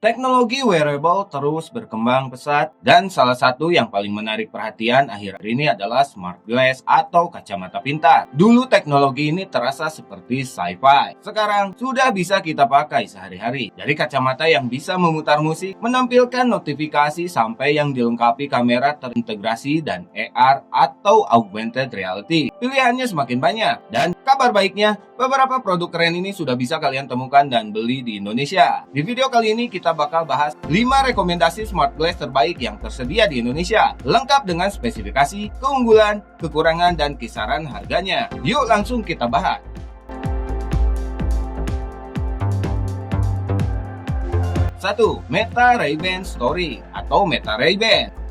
Teknologi wearable terus berkembang pesat dan salah satu yang paling menarik perhatian akhir-akhir ini adalah smart glass atau kacamata pintar. Dulu teknologi ini terasa seperti sci-fi. Sekarang sudah bisa kita pakai sehari-hari. Dari kacamata yang bisa memutar musik, menampilkan notifikasi sampai yang dilengkapi kamera terintegrasi dan AR atau augmented reality. Pilihannya semakin banyak dan kabar baiknya, beberapa produk keren ini sudah bisa kalian temukan dan beli di Indonesia. Di video kali ini kita bakal bahas 5 rekomendasi smart glass terbaik yang tersedia di Indonesia, lengkap dengan spesifikasi, keunggulan, kekurangan, dan kisaran harganya. Yuk langsung kita bahas. 1. Meta Ray-Ban Story atau Meta Ray-Ban.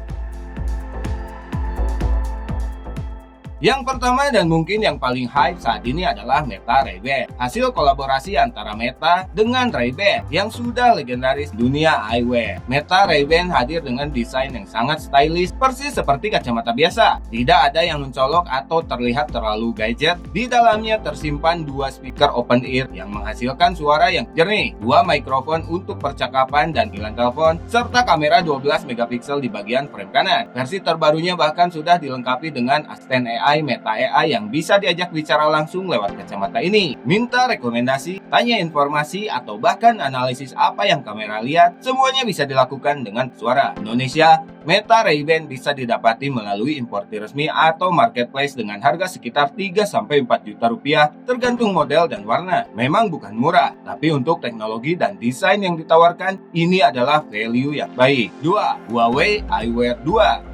Yang pertama dan mungkin yang paling hype saat ini adalah Meta Ray-Ban. Hasil kolaborasi antara Meta dengan Ray-Ban yang sudah legendaris dunia eyewear. Meta Ray-Ban hadir dengan desain yang sangat stylish, persis seperti kacamata biasa. Tidak ada yang mencolok atau terlihat terlalu gadget. Di dalamnya tersimpan 2 speaker open ear yang menghasilkan suara yang jernih, 2 mikrofon untuk percakapan dan panggilan telepon, serta kamera 12 megapiksel di bagian frame kanan. Versi terbarunya bahkan sudah dilengkapi dengan asisten AI Meta AI yang bisa diajak bicara langsung lewat kacamata ini. Minta rekomendasi, tanya informasi, atau bahkan analisis apa yang kamera lihat, semuanya bisa dilakukan dengan suara. Indonesia, Meta Ray-Ban bisa didapati melalui importir resmi atau marketplace dengan harga sekitar 3-4 juta rupiah tergantung model dan warna. Memang bukan murah, tapi untuk teknologi dan desain yang ditawarkan, ini adalah value yang baik. 2. Huawei Eyewear 2.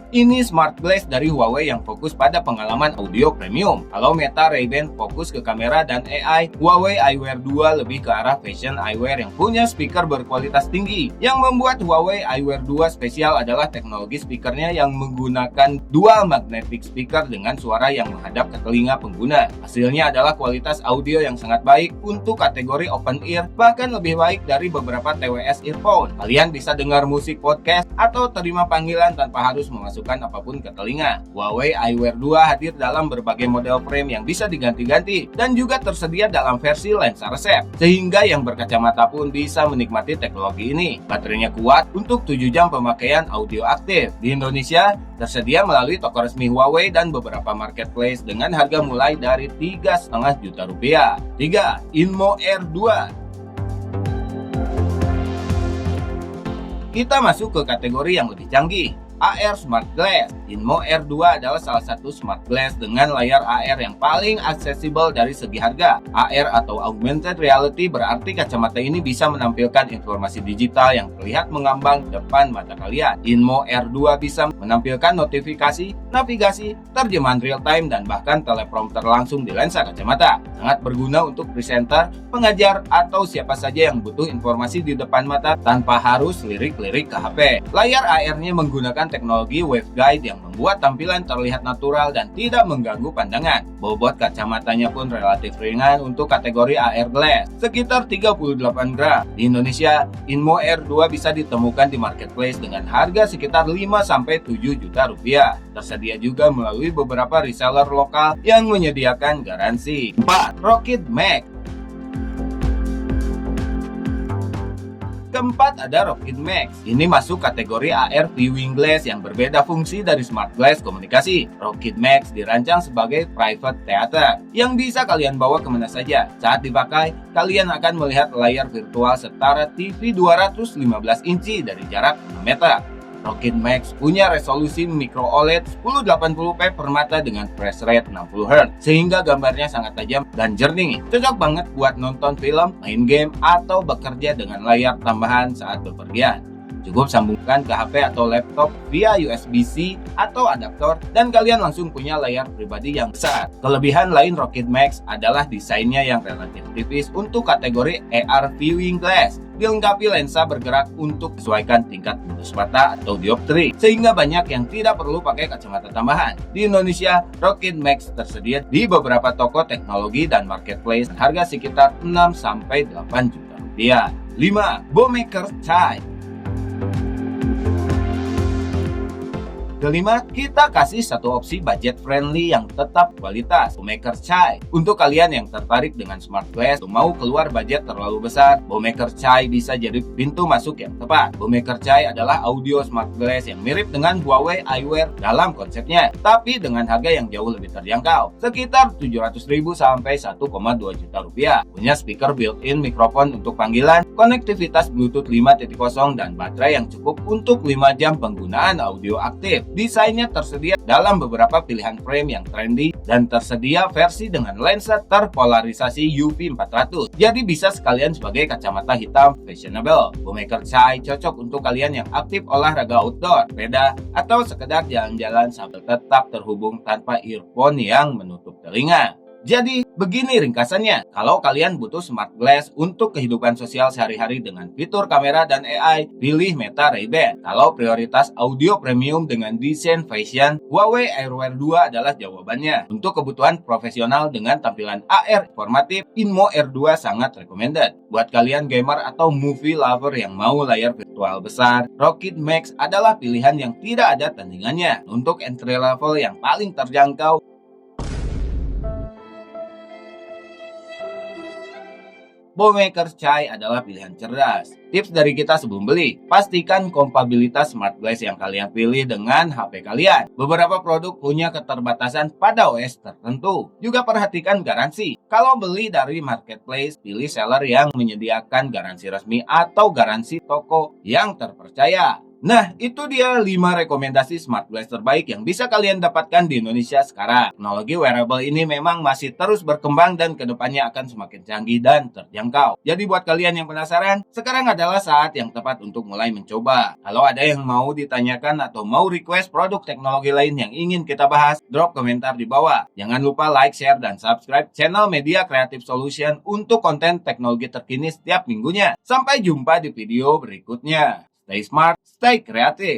Ini smart glass dari Huawei yang fokus pada pengalaman audio premium. Kalau Meta Ray-Ban fokus ke kamera dan AI, Huawei Eyewear 2 lebih ke arah fashion eyewear yang punya speaker berkualitas tinggi. Yang membuat Huawei Eyewear 2 spesial adalah teknologi speakernya yang menggunakan dual magnetic speaker dengan suara yang menghadap ke telinga pengguna. Hasilnya adalah kualitas audio yang sangat baik untuk kategori open ear, bahkan lebih baik dari beberapa TWS earphone. Kalian bisa dengar musik, podcast, atau terima panggilan tanpa harus memasukkan apapun ke telinga. Huawei Eyewear 2 hadir dalam berbagai model frame yang bisa diganti-ganti dan juga tersedia dalam versi lensa resep, sehingga yang berkacamata pun bisa menikmati teknologi ini. Baterainya kuat untuk 7 jam pemakaian audio aktif. Di Indonesia, tersedia melalui toko resmi Huawei dan beberapa marketplace dengan harga mulai dari 3,5 juta rupiah. 3. Inmo Air 2. Kita masuk ke kategori yang lebih canggih, AR Smart Glass. Inmo Air 2 adalah salah satu smart glass dengan layar AR yang paling aksesibel dari segi harga. AR atau Augmented Reality berarti kacamata ini bisa menampilkan informasi digital yang terlihat mengambang depan mata kalian. Inmo Air 2 bisa menampilkan notifikasi, navigasi, terjemahan real time, dan bahkan teleprompter langsung di lensa kacamata. Sangat berguna untuk presenter, pengajar, atau siapa saja yang butuh informasi di depan mata tanpa harus lirik-lirik ke HP. Layar AR-nya menggunakan teknologi waveguide yang membuat tampilan terlihat natural dan tidak mengganggu pandangan. Bobot kacamatanya pun relatif ringan untuk kategori AR glass, sekitar 38 gram. Di Indonesia, Inmo Air 2 bisa ditemukan di marketplace dengan harga sekitar 5-7 juta rupiah. Tersedia juga melalui beberapa reseller lokal yang menyediakan garansi. 4. Rocket Max. Keempat ada Rocket Max. Ini masuk kategori AR viewing glass yang berbeda fungsi dari smart glass komunikasi. Rocket Max dirancang sebagai private theater yang bisa kalian bawa kemana saja. Saat dipakai, kalian akan melihat layar virtual setara TV 215 inci dari jarak 6 meter. Rocket Max punya resolusi micro OLED 1080p per mata dengan refresh rate 60 Hz, sehingga gambarnya sangat tajam dan jernih. Cocok banget buat nonton film, main game, atau bekerja dengan layar tambahan saat bepergian. Cukup sambungkan ke HP atau laptop via USB-C atau adaptor dan kalian langsung punya layar pribadi yang besar. Kelebihan lain Rocket Max adalah desainnya yang relatif tipis untuk kategori AR viewing glass. Dilengkapi lensa bergerak untuk menyesuaikan tingkat putus mata atau dioptri, sehingga banyak yang tidak perlu pakai kacamata tambahan. Di Indonesia, Rocket Max tersedia di beberapa toko teknologi dan marketplace harga sekitar 6-8 juta rupiah. 5. Bowmaker Chai. Kelima, kita kasih satu opsi budget friendly yang tetap kualitas, Bowmaker Chai. Untuk kalian yang tertarik dengan smart glass atau mau keluar budget terlalu besar, Bowmaker Chai bisa jadi pintu masuk yang tepat. Bowmaker Chai adalah audio smart glass yang mirip dengan Huawei iWear dalam konsepnya, tapi dengan harga yang jauh lebih terjangkau, sekitar 700.000 sampai 1,2 juta rupiah. Punya speaker built-in, mikrofon untuk panggilan, konektivitas Bluetooth 5.0 dan baterai yang cukup untuk 5 jam penggunaan audio aktif. Desainnya tersedia dalam beberapa pilihan frame yang trendy dan tersedia versi dengan lensa terpolarisasi UV 400. Jadi bisa sekalian sebagai kacamata hitam fashionable. Bowmaker Chai cocok untuk kalian yang aktif olahraga outdoor, sepeda, atau sekedar jalan-jalan sambil tetap terhubung tanpa earphone yang menutup telinga. Jadi, begini ringkasannya. Kalau kalian butuh smart glass untuk kehidupan sosial sehari-hari dengan fitur kamera dan AI, pilih Meta Ray-Ban. Kalau prioritas audio premium dengan desain fashion, Huawei AirWear 2 adalah jawabannya. Untuk kebutuhan profesional dengan tampilan AR informatif, Inmo R2 sangat recommended. Buat kalian gamer atau movie lover yang mau layar virtual besar, Rocket Max adalah pilihan yang tidak ada tandingannya. Untuk entry level yang paling terjangkau, Bowmaker Chai adalah pilihan cerdas. Tips dari kita sebelum beli, pastikan kompatibilitas smart glass yang kalian pilih dengan HP kalian. Beberapa produk punya keterbatasan pada OS tertentu. Juga perhatikan garansi. Kalau beli dari marketplace, pilih seller yang menyediakan garansi resmi atau garansi toko yang terpercaya. Nah, itu dia 5 rekomendasi smart glass terbaik yang bisa kalian dapatkan di Indonesia sekarang. Teknologi wearable ini memang masih terus berkembang dan kedepannya akan semakin canggih dan terjangkau. Jadi buat kalian yang penasaran, sekarang adalah saat yang tepat untuk mulai mencoba. Kalau ada yang mau ditanyakan atau mau request produk teknologi lain yang ingin kita bahas, drop komentar di bawah. Jangan lupa like, share, dan subscribe channel Media Creative Solution untuk konten teknologi terkini setiap minggunya. Sampai jumpa di video berikutnya. Stay smart, stay kreatif.